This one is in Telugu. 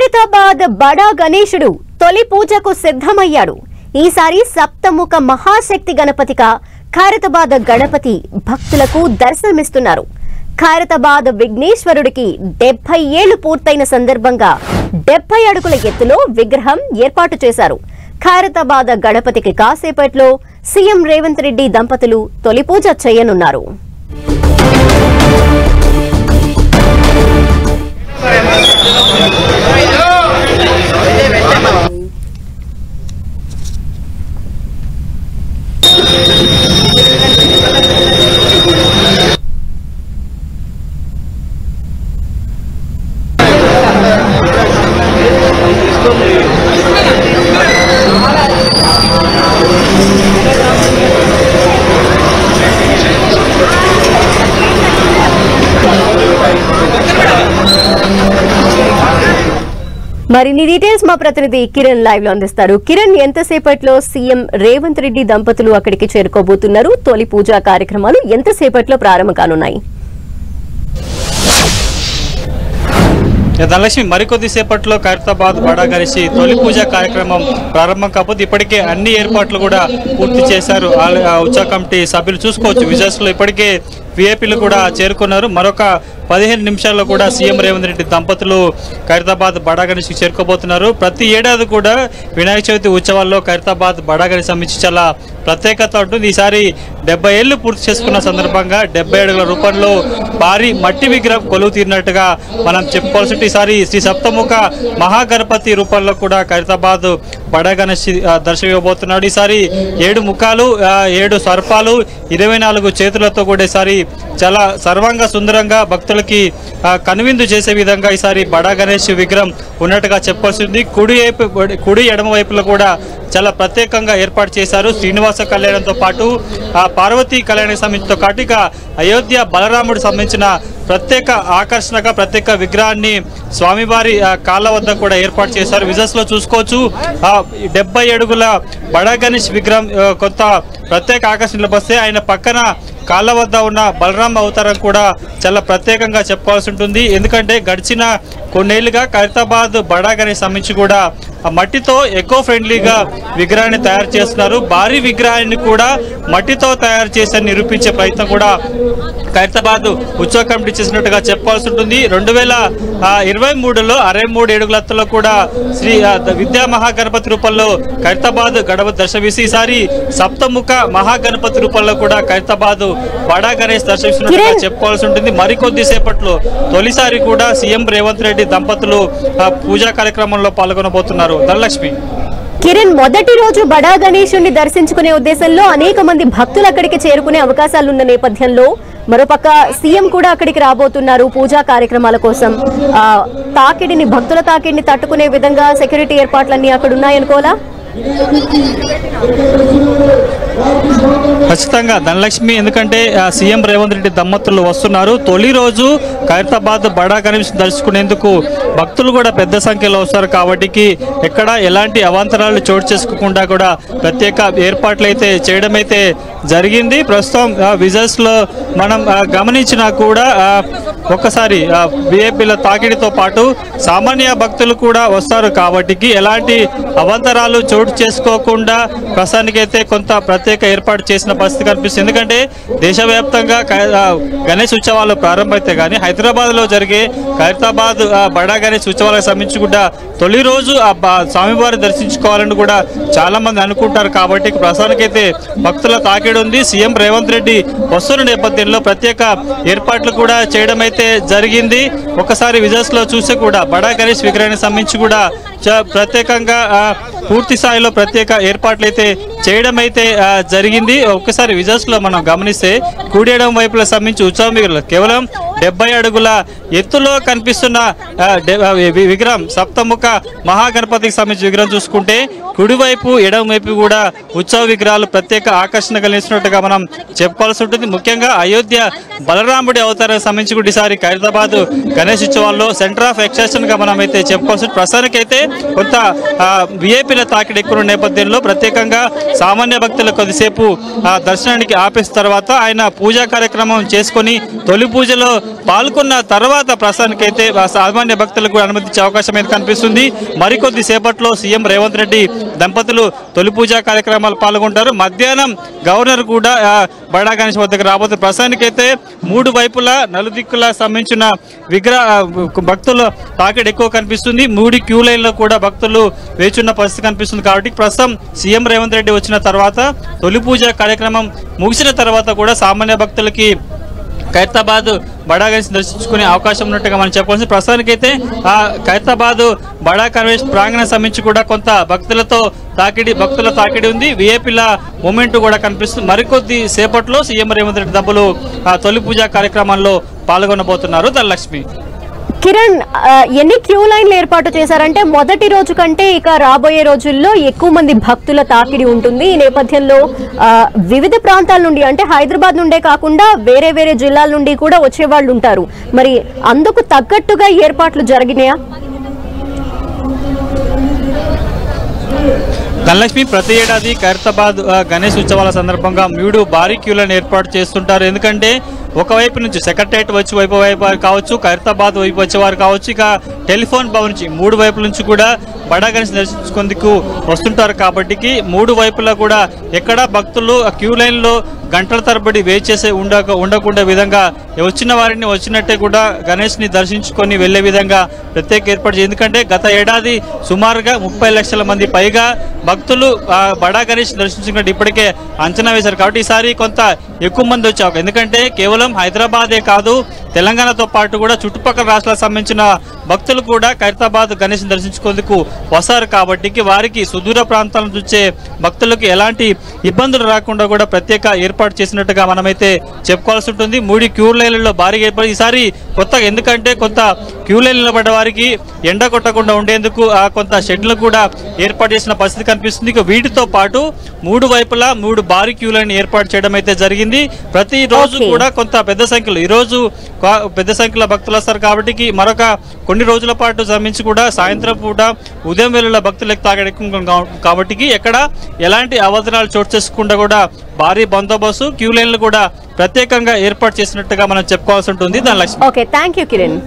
ఖైరతాబాద్ బడా గణేశుడు తొలి పూజకు సిద్ధమయ్యాడు. ఈసారి సప్తముఖ మహాశక్తి గణపతిగా ఖైరతాబాద్ గణపతి భక్తులకు దర్శనమిస్తున్నారు. ఖైరతాబాద్ విఘ్నేశ్వరుడికి 70 ఏళ్లు పూర్తయిన సందర్భంగా 70 అడుగుల ఎత్తులో విగ్రహం ఏర్పాటు చేశారు. ఖైరతాబాద్ గణపతికి కాసేపట్లో సీఎం రేవంత్ రెడ్డి దంపతులు తొలి పూజ చేయనున్నారు. మరిన్ని డీటెయిల్స్ మా ప్రతినిధి కిరణ్ లైవ్ లో అందిస్తారు. కిరణ్, ఎంతసేపట్లో సీఎం రేవంత్ రెడ్డి దంపతులు అక్కడికి చేరుకోబోతున్నారు? తొలి పూజా కార్యక్రమాలు ఎంతసేపట్లో ప్రారంభం కానున్నాయి? ధనలక్ష్మి, మరికొద్ది సేపట్లో ఖైరతాబాద్ బడా గణేష్ తొలి పూజ కార్యక్రమం ప్రారంభం కాకపోతే ఇప్పటికే అన్ని ఏర్పాట్లు కూడా పూర్తి చేశారు. ఉత్సవ కమిటీ సభ్యులు చూసుకోవచ్చు. విజయస్ లో ఇప్పటికే విఐపీలు కూడా చేరుకున్నారు. మరొక 15 నిమిషాల్లో కూడా సీఎం రేవంత్ రెడ్డి దంపతులు ఖైరతాబాద్ బడా గణేష్ చేరుకోబోతున్నారు. ప్రతి ఏడాది కూడా వినాయక చవితి ఉత్సవాల్లో ఖైరతాబాద్ బడా గణేష్ సంబంధించి చాలా ప్రత్యేకత ఉంటుంది. ఈసారి 70 ఏళ్లు పూర్తి చేసుకున్న సందర్భంగా 70 అడుగుల రూపంలో భారీ మట్టి విగ్రహం కొలువు తీరినట్టుగా మనం చెప్పుకోవాల్సి. ఈసారి శ్రీ సప్తముఖ మహాగణపతి రూపంలో కూడా ఖైరతాబాద్ బడా గణేష్ దర్శనం ఇవ్వబోతున్నాడు. ఈసారి 7 ముఖాలు, 7 సర్పాలు, 24 చేతులతో కూడా ఈసారి చాలా సర్వంగా సుందరంగా భక్తులకి కనువిందు చేసే విధంగా ఈసారి బడా గణేష్ విగ్రహం ఉన్నట్టుగా చెప్పాల్సింది. కుడి ఎడమ వైపులో కూడా చాలా ప్రత్యేకంగా ఏర్పాటు చేశారు. శ్రీనివాస కళ్యాణంతో పాటు పార్వతీ కళ్యాణానికి సంబంధించిన కాటిక అయోధ్య బలరాముడు సంబంధించిన ప్రత్యేక ఆకర్షణగా ప్రత్యేక విగ్రహాన్ని స్వామివారి కాళ్ళ వద్ద కూడా ఏర్పాటు చేశారు. విజస్ లో చూసుకోవచ్చు. 70 అడుగుల బడా గణేష్ విగ్రహం కొంత ప్రత్యేక ఆకర్షణలు వస్తే ఆయన పక్కన కాళ్ళ వద్ద ఉన్న బలరాం అవతారం కూడా చాలా ప్రత్యేకంగా చెప్పుకోవాల్సి ఉంటుంది. ఎందుకంటే గడిచిన కొన్నేళ్లుగా ఖైరతాబాద్ బడా గణేష్ సంబంధించి కూడా మట్టితో ఎకో ఫ్రెండ్లీగా విగ్రహాన్ని తయారు చేస్తున్నారు. భారీ విగ్రహాన్ని కూడా మట్టితో తయారు చేసి నిరూపించే ప్రయత్నం కూడా ఖైరతాబాద్ ఉత్సవ కమిటీ చేసినట్టుగా చెప్పాల్సి ఉంటుంది. 2023లో 63 అడుగులతో కూడా శ్రీ విద్యా మహాగణపతి రూపంలో ఖైరతాబాద్ గణపతి దర్శనమిసి ఈసారి సప్తముఖ మహాగణపతి రూపంలో కూడా ఖైరతాబాద్ బడా గణేష్ దర్శనమిస్తున్నట్టుగా చెప్పుకోవాల్సి ఉంటుంది. మరికొద్ది సేపట్లో తొలిసారి కూడా సీఎం రేవంత్ రెడ్డి దంపతులు పూజా కార్యక్రమంలో పాల్గొనబోతున్నారు. ధనలక్ష్మి. కిరణ్, మొదటి రోజు బడా గణేశుని దర్శించుకునే ఉద్దేశంలో అనేక మంది భక్తులు అక్కడికి చేరుకునే అవకాశాలున్న నేపథ్యంలో మరోపక్క సీఎం కూడా అక్కడికి రాబోతున్నారు పూజా కార్యక్రమాల కోసం. భక్తుల తాకిడిని తట్టుకునే విధంగా సెక్యూరిటీ ఏర్పాట్లన్నీ అక్కడ ఉన్నాయనుకోవాలా? ఖచ్చితంగా ధనలక్ష్మి, ఎందుకంటే సీఎం రేవంత్ రెడ్డి దంపతులు వస్తున్నారు. తొలి రోజు ఖైరతాబాద్ బడా గణేష్ దర్శించుకునేందుకు భక్తులు కూడా పెద్ద సంఖ్యలో వస్తారు. కాబట్టి ఎక్కడ ఎలాంటి అవాంతరాలు చోటు చేసుకోకుండా కూడా ప్రత్యేక ఏర్పాట్లు అయితే చేయడం అయితే జరిగింది. ప్రస్తుతం విజయస్ లో మనం గమనించినా కూడా ఒక్కసారి విఐపీల తాకిడితో పాటు సామాన్య భక్తులు కూడా వస్తారు. కాబట్టి ఎలాంటి అవాంతరాలు చోటు చేసుకోకుండా ప్రస్తుతానికైతే కొంత ప్రత్యేక ఏర్పాటు చేసిన పరిస్థితి కనిపిస్తుంది. ఎందుకంటే దేశవ్యాప్తంగా గణేష్ ఉత్సవాలు ప్రారంభమైతే కానీ హైదరాబాద్లో జరిగే ఖైరతాబాద్ బడా గణేష్ ఉత్సవాలకు సంబంధించి తొలి రోజు స్వామివారిని దర్శించుకోవాలని కూడా చాలా మంది అనుకుంటారు. కాబట్టి ప్రస్తుతానికైతే భక్తుల తాకిడి ఉంది. సీఎం రేవంత్ రెడ్డి వస్తున్న నేపథ్యంలో ప్రత్యేక ఏర్పాట్లు కూడా చేయడం అయితే జరిగింది. ఒకసారి విజయస్ లో చూస్తే కూడా బడా గణేష్ విగ్రహానికి సంబంధించి కూడా ప్రత్యేకంగా పూర్తి స్థాయిలో ప్రత్యేక ఏర్పాట్లు అయితే చేయడం అయితే జరిగింది. ఒక్కసారి విజయస్ లో మనం గమనిస్తే కుడి ఎడమ వైపుల సంబంధించి ఉత్సవం కేవలం 70 అడుగుల ఎత్తులో కనిపిస్తున్న విగ్రహం సప్తముఖ మహాగణపతికి సంబంధించిన విగ్రహం చూసుకుంటే కుడివైపు ఎడమ వైపు కూడా ఉత్సవ విగ్రహాలు ప్రత్యేక ఆకర్షణ కలిగిస్తున్నట్టుగా మనం చెప్పుకోవాల్సి ఉంటుంది. ముఖ్యంగా అయోధ్య బలరాముడి అవతారానికి సంబంధించి కూడా ఈసారి ఖైరతాబాద్ గణేష్ ఉత్సవాల్లో సెంటర్ ఆఫ్ ఎక్స్ట్రాక్షన్ గా మనం అయితే చెప్పుకోవాల్సి ఉంటుంది. ప్రస్తుతానికి అయితే కొంత విఐపీల తాకిడి ఎక్కువ నేపథ్యంలో ప్రత్యేకంగా సామాన్య భక్తులు కొద్దిసేపు దర్శనానికి ఆపేసిన తర్వాత ఆయన పూజా కార్యక్రమం చేసుకొని తొలి పూజలో పాల్గొన్న తర్వాత ప్రస్తుతానికైతే సామాన్య భక్తులకు అనుమతించే అవకాశం అయితే కనిపిస్తుంది. మరికొద్ది సేపట్లో సీఎం రేవంత్ రెడ్డి దంపతులు తొలి పూజా కార్యక్రమాలు పాల్గొంటారు. మధ్యాహ్నం గవర్నర్ కూడా బడా గణేష్ వద్దకు రాబోతుంది. ప్రస్తుతానికైతే మూడు వైపులా నలుదిక్కులా సంబంధించిన భక్తుల తాకిడి ఎక్కువ కనిపిస్తుంది. 3 క్యూ లైన్లో కూడా భక్తులు వేచున్న పరిస్థితి కనిపిస్తుంది. కాబట్టి ప్రస్తుతం సీఎం రేవంత్ రెడ్డి వచ్చిన తర్వాత తొలి పూజ కార్యక్రమం ముగిసిన తర్వాత కూడా సామాన్య భక్తులకి ఖైరతాబాద్ బడా గణేష్ దర్శించుకునే అవకాశం ఉన్నట్టుగా మనం చెప్పాల్సింది. ప్రస్తుతానికైతే ఆ ఖైరతాబాద్ బడా గణేష్ ప్రాంగణం సంబంధించి కూడా కొంత భక్తుల తాకిడి ఉంది. విఐపీల మూమెంట్ కూడా కనిపిస్తుంది. మరికొద్ది సేపట్లో సీఎం రేవంత్ రెడ్డి దంపతులు ఆ తొలి పూజా కార్యక్రమాల్లో పాల్గొనబోతున్నారు. ధనలక్ష్మి, కిరణ్, ఎన్ని క్యూ లైన్లు ఏర్పాటు చేశారంటే మొదటి రోజు కంటే ఇక రాబోయే రోజుల్లో ఎక్కువ మంది భక్తుల తాకిడి ఉంటుంది. ఈ నేపథ్యంలో వివిధ ప్రాంతాల నుండి అంటే హైదరాబాద్ నుండే కాకుండా వేరే వేరే జిల్లాల నుండి కూడా వచ్చే వాళ్ళు ఉంటారు. మరి అందుకు తగ్గట్టుగా ఏర్పాట్లు జరిగినాయా? ధనలక్ష్మి, ప్రతి ఏడాది ఖైరతాబాద్ గణేష్ ఉత్సవాల సందర్భంగా 3 భారీ క్యూలను ఏర్పాటు చేస్తుంటారు. ఎందుకంటే ఒకవైపు నుంచి సెక్రటరేట్ వైపు కావచ్చు, ఖైరతాబాద్ వైపు వచ్చేవారు కావచ్చు, ఇక టెలిఫోన్ భవన్ నుంచి 3 వైపుల నుంచి కూడా బడా గణేష్ దర్శించుకుందుకు వస్తుంటారు. కాబట్టి 3 వైపులా కూడా ఎక్కడ భక్తులు క్యూ లైన్లో గంటల తరబడి వెయిట్ చేసే ఉండకుండా విధంగా వచ్చిన వారిని వచ్చినట్టే కూడా గణేష్ని దర్శించుకొని వెళ్లే విధంగా ప్రత్యేక ఏర్పాటు చేయాలి. ఎందుకంటే గత ఏడాది సుమారుగా 30 లక్షల మంది పైగా భక్తులు బడా గణేష్ దర్శించుకున్నట్టు ఇప్పటికే అంచనా వేశారు. కాబట్టి ఈసారి కొంత ఎక్కువ మంది వచ్చారు. ఎందుకంటే కేవలం హైదరాబాదే కాదు, తెలంగాణతో పాటు కూడా చుట్టుపక్కల రాష్ట్రాలకు సంబంధించిన భక్తులు కూడా ఖైరతాబాద్ గణేష్ దర్శించుకుందుకు వస్తారు. కాబట్టి వారికి సుదూర ప్రాంతాల నుంచి వచ్చే భక్తులకు ఎలాంటి ఇబ్బందులు రాకుండా కూడా ప్రత్యేక ఏర్పాటు చేసినట్టుగా మనమైతే చెప్పుకోవాల్సి ఉంటుంది. 3 క్యూ లైన్లలో భారీగా ఏర్పాటు ఈసారి కొత్తగా, ఎందుకంటే కొంత క్యూ లైన్ నిలబడ్డ వారికి ఎండ కొట్టకుండా ఉండేందుకు కొంత షెడ్లు కూడా ఏర్పాటు చేసిన పరిస్థితి కనిపిస్తుంది. ఇక వీటితో పాటు 3 వైపులా 3 భారీ క్యూ లైన్ ఏర్పాటు చేయడం అయితే జరిగింది. ప్రతి రోజు కూడా కొంత పెద్ద సంఖ్యలో, ఈ రోజు పెద్ద సంఖ్యలో భక్తులు వస్తారు. కాబట్టి మరొక కొన్ని రోజుల పాటు శ్రమించి కూడా సాయంత్రం పూట ఉదయం వేళల భక్తులకు తాగడం కాబట్టి ఎక్కడ ఎలాంటి అవసరాలు చోటు చేసుకుండా కూడా భారీ బందోబస్తు క్యూ లైన్లు కూడా ప్రత్యేకంగా ఏర్పాటు చేసినట్టుగా మనం చెప్పుకోవాల్సి ఉంటుంది. Dhanalakshmi. Okay, thank you Kiran.